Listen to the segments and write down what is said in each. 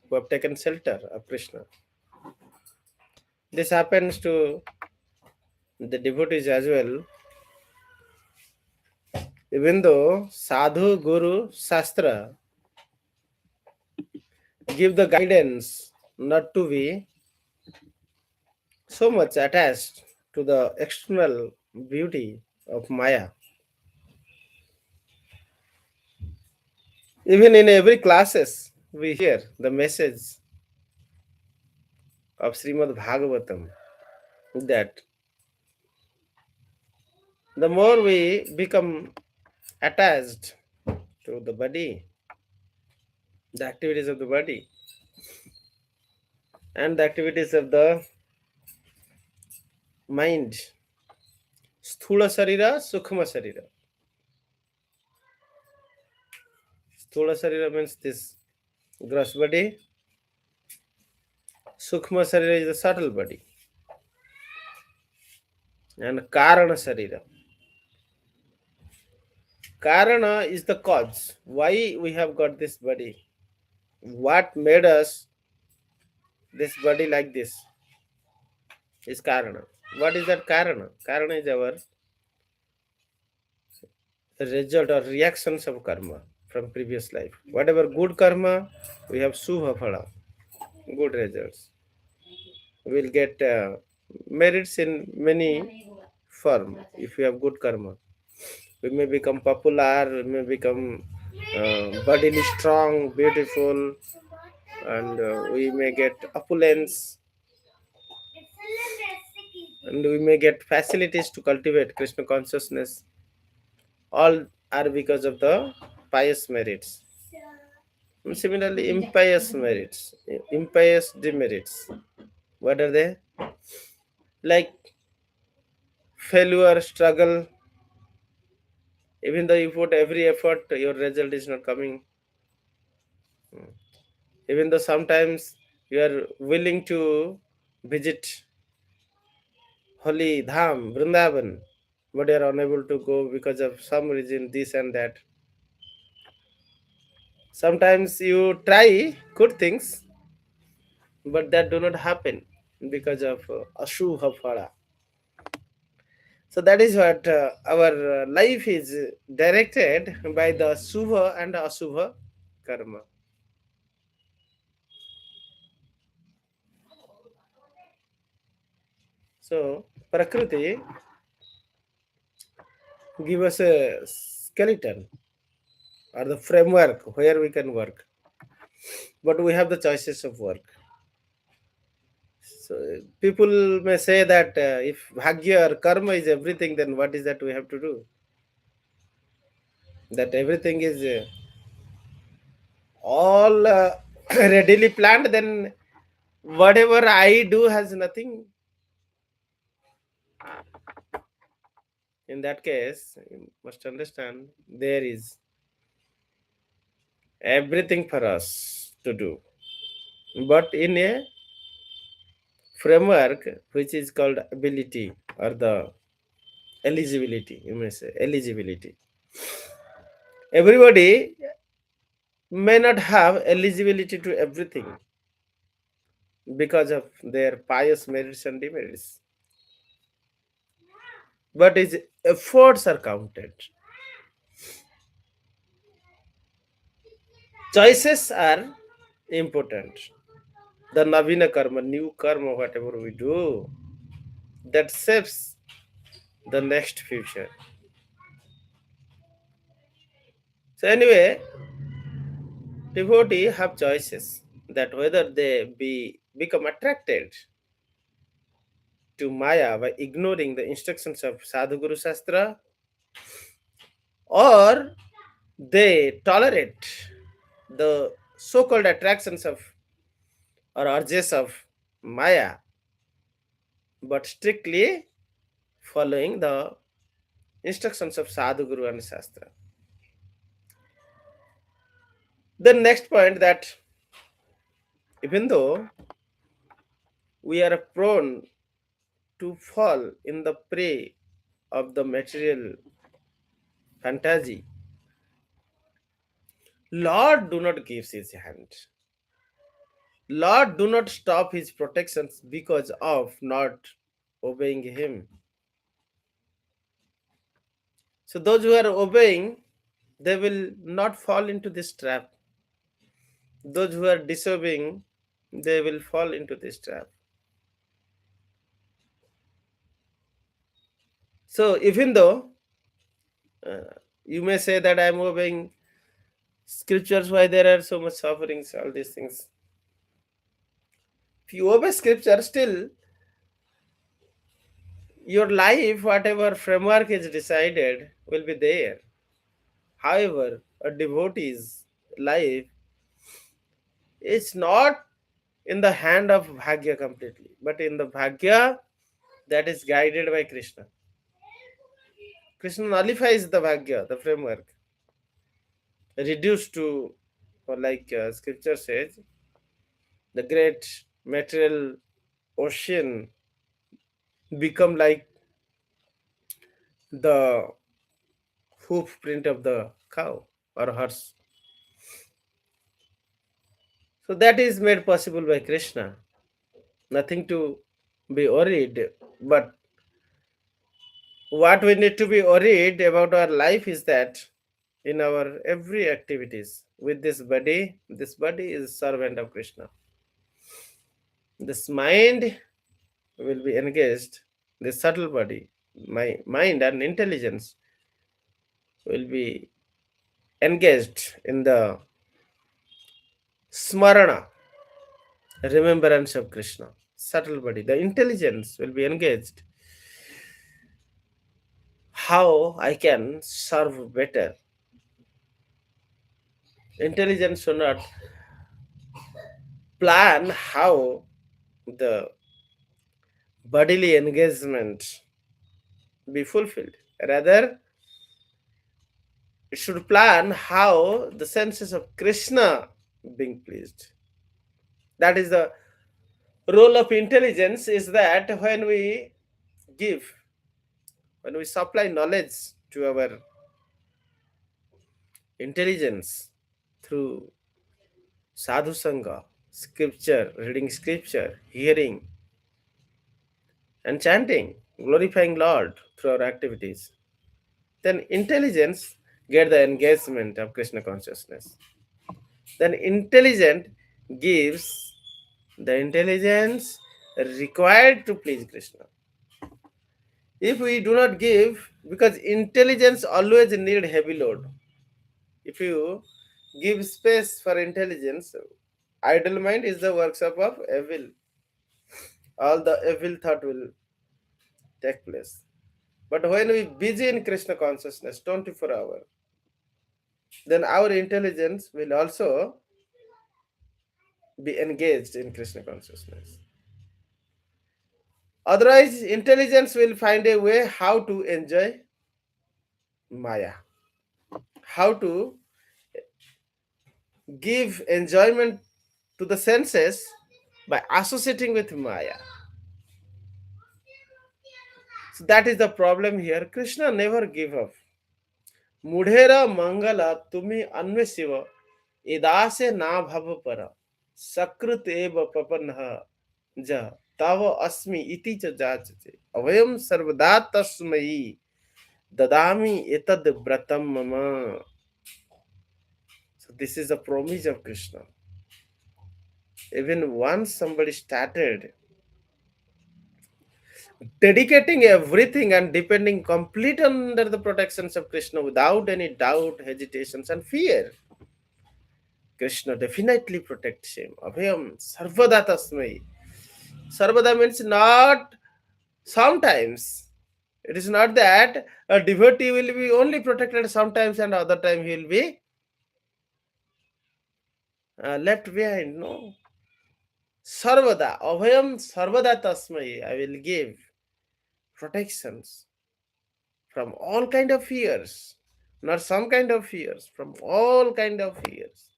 who have taken shelter of Krishna. This happens to the devotees as well, even though Sadhu, Guru, Shastra give the guidance not to be so much attached to the external beauty of Maya. Even in every classes, we hear the message of Srimad Bhagavatam that the more we become attached to the body, the activities of the body, and the activities of the mind, sthula sarira, sukhma sarira. Sthula sarira means this gross body, sukhma sarira is the subtle body, and karana sarira. Karana is the cause. Why we have got this body? What made us this body like this is Karana. What is that Karana? Karana is our result or reactions of karma from previous life. Whatever good karma, we have Subha Phala, good results. We'll get merits in many form if we have good karma. We may become popular, we may become bodily strong, beautiful, and we may get opulence, and we may get facilities to cultivate Krishna consciousness. All are because of the pious merits. And similarly, impious merits, impious demerits. What are they? Like failure, struggle. Even though you put every effort, your result is not coming. Even though sometimes you are willing to visit holy dham, Vrindavan, but you are unable to go because of some reason, this and that. Sometimes you try good things, but that do not happen because of ashubha phala. So that is what our life is directed by the subha and asubha karma. So Prakriti give us a skeleton or the framework where we can work, but we have the choices of work. So people may say that if bhagya or karma is everything, then what is that we have to do? That everything is all readily planned, then whatever I do has nothing. In that case, you must understand there is everything for us to do, but in a framework which is called ability or the eligibility. You may say eligibility. Everybody may not have eligibility to everything because of their pious merits and demerits, but his efforts are counted. Choices are important. The Navina karma, new karma, whatever we do, that shapes the next future. So anyway, devotee have choices that whether they become attracted to Maya by ignoring the instructions of Sadhguru Shastra, or they tolerate the so-called attractions of or urges of Maya, but strictly following the instructions of Sadhguru and Shastra. The next point that even though we are prone to fall in the prey of the material fantasy, Lord do not give his hand. Lord do not stop his protections because of not obeying him. So those who are obeying, they will not fall into this trap. Those who are disobeying, they will fall into this trap. So even though you may say that I am obeying scriptures, why there are so much sufferings, all these things. If you obey scripture, still your life, whatever framework is decided, will be there. However, a devotee's life is not in the hand of Bhagya completely, but in the Bhagya that is guided by Krishna. Krishna nullifies the Bhagya, the framework, reduced to, or like scripture says, the great material ocean become like the hoof print of the cow or horse. So that is made possible by Krishna. Nothing to be worried. But what we need to be worried about our life is that in our every activities with this body is servant of Krishna. This mind will be engaged, this subtle body, my mind and intelligence will be engaged in the smarana, remembrance of Krishna. Subtle body, the intelligence will be engaged. How I can serve better. Intelligence should not plan how the bodily engagement be fulfilled. Rather, it should plan how the senses of Krishna being pleased. That is the role of intelligence, is that give, when we supply knowledge to our intelligence through sadhu sangha, scripture, reading scripture, hearing and chanting, glorifying Lord through our activities, then intelligence get the engagement of Krishna consciousness. Then intelligent gives the intelligence required to please Krishna. If we do not give, because intelligence always need heavy load. If you give space for intelligence, idle mind is the workshop of evil. All the evil thought will take place. But when we busy in Krishna consciousness 24 hours, then our intelligence will also be engaged in Krishna consciousness. Otherwise, intelligence will find a way how to enjoy Maya, how to give enjoyment to the senses by associating with Maya. So that is the problem here. Krishna never give up. Mudhera mangala tumi अन्वेषिव इदासे ना भव पर सकृत एव पपन्ह ज तव अस्मि इति च जाचते अभयम सर्वदा तस्मयि dadami etad vratam mama. So this is a promise of Krishna. Even once somebody started dedicating everything and depending complete under the protections of Krishna without any doubt, hesitations, and fear, Krishna definitely protects him. Abhyam sarvada tasmai. Sarvada means not sometimes. It is not that a devotee will be only protected sometimes and other time he will be left behind. No. Sarvada, Abhayam Sarvada Tasmai, I will give protections from all kind of fears, not some kind of fears, from all kind of fears.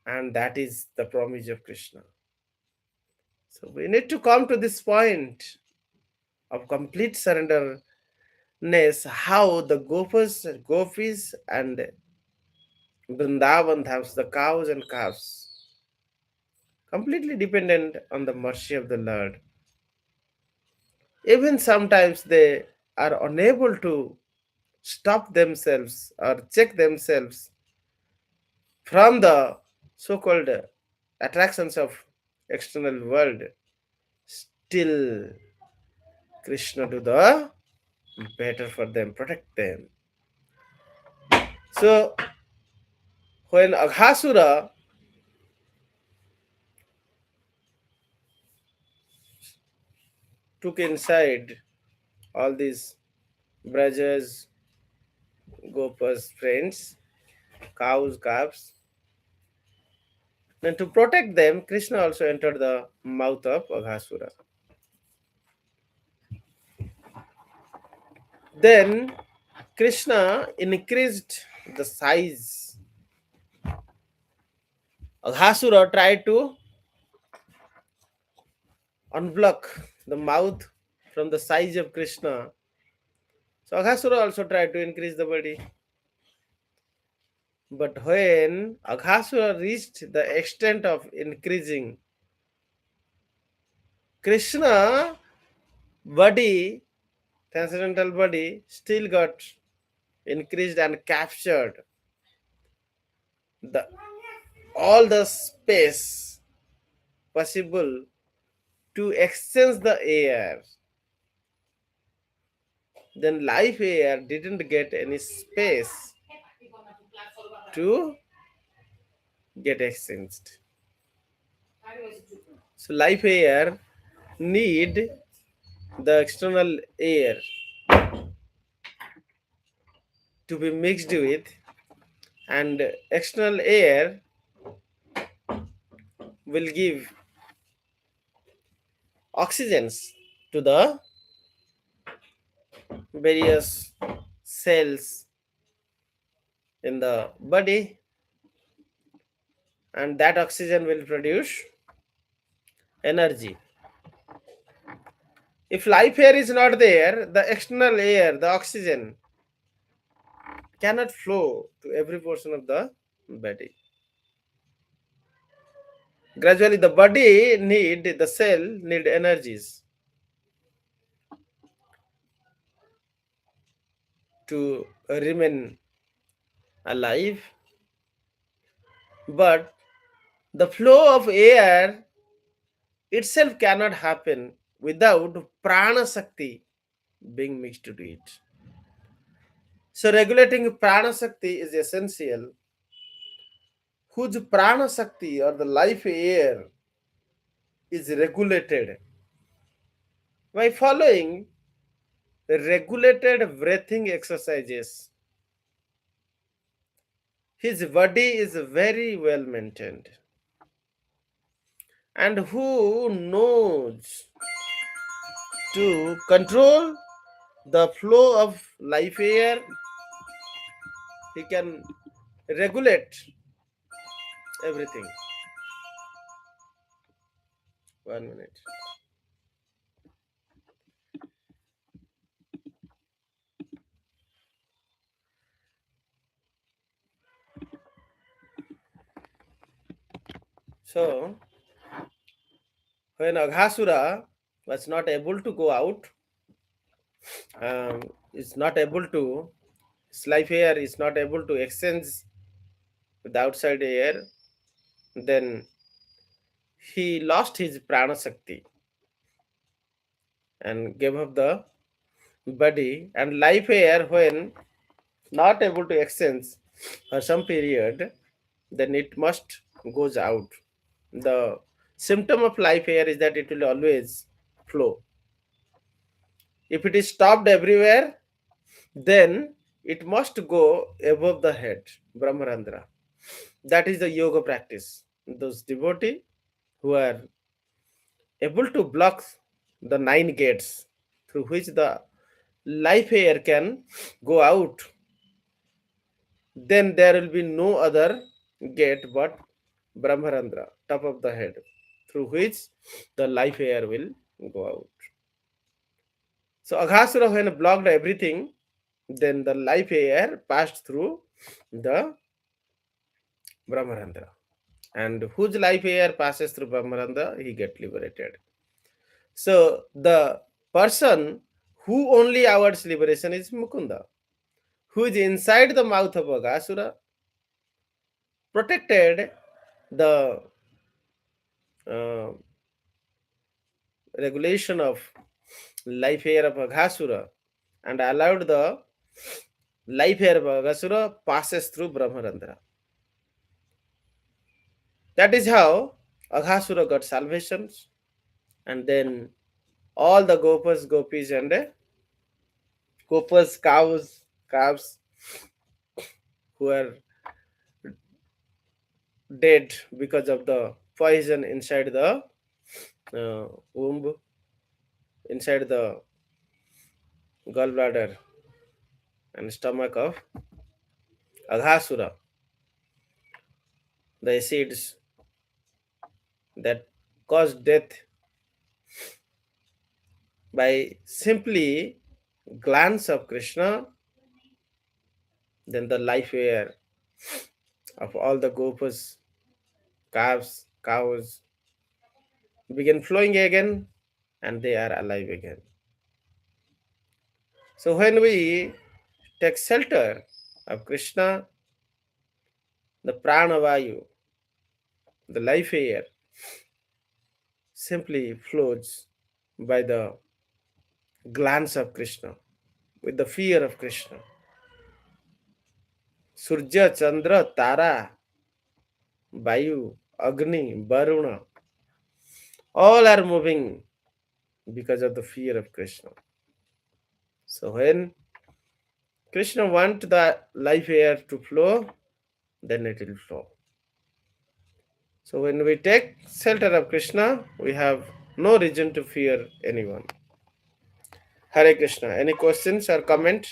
And that is the promise of Krishna. So we need to come to this point of complete surrenderness, how the gopis and Vrindavan have the cows and calves. completely dependent on the mercy of the Lord. Even sometimes they are unable to stop themselves or check themselves from the so-called attractions of external world. Still, Krishna do the better for them, protect them. So when Aghasura took inside all these Brajas, Gopas, friends, cows, calves, then to protect them, Krishna also entered the mouth of Aghasura. Then Krishna increased the size. Aghasura tried to unblock the mouth from the size of Krishna. So Aghasura also tried to increase the body. But when Aghasura reached the extent of increasing, Krishna body, transcendental body, still got increased and captured the all the space possible to exchange the air. Then life air didn't get any space to get exchanged. So life air need the external air to be mixed with, and external air will give oxygens to the various cells in the body, and that oxygen will produce energy. If life air is not there, the external air, the oxygen, cannot flow to every portion of the body. Gradually, the body need, the cell need energies to remain alive, but the flow of air itself cannot happen without prana sakti being mixed to it. So regulating prana sakti is essential, whose prana sakti or the life air is regulated by following regulated breathing exercises. His body is very well maintained, and who knows to control the flow of life air, he can regulate everything. 1 minute. So when Aghasura was not able to go out, is not able to, his life air is not able to exchange with the outside air, then he lost his prana shakti and gave up the body, and life air when not able to exchange for some period, then it must goes out. The symptom of life air is that it will always flow. If it is stopped everywhere, then it must go above the head, Brahmarandra. That is the yoga practice. Those devotees who are able to block the nine gates through which the life air can go out, then there will be no other gate but Brahmarandra, top of the head, through which the life air will go out. So Aghasura, when blocked everything, then the life air passed through the Brahmarandra. and whose life air passes through Brahmaranda, he get liberated. So the person who only awards liberation is Mukunda, who is inside the mouth of Aghasura, protected the uh, regulation of life air of Aghasura and allowed the life air of Aghasura passes through Brahmarandra. That is how Aghasura got salvation, and then all the gopas, gopis, and gopas, calves who are dead because of the poison inside the womb, inside the gallbladder and stomach of Aghasura, the acids that cause death by simply glance of Krishna, then the life air of all the gopas, calves, cows begin flowing again and they are alive again. So when we take shelter of Krishna, the pranavayu, the life air, simply flows by the glance of Krishna, with the fear of Krishna. Surya, Chandra, Tara, Vayu, Agni, Varuna, all are moving because of the fear of Krishna. So when Krishna wants the life air to flow, then it will flow. So when we take shelter of Krishna, we have no reason to fear anyone. Hare Krishna. Any questions or comment?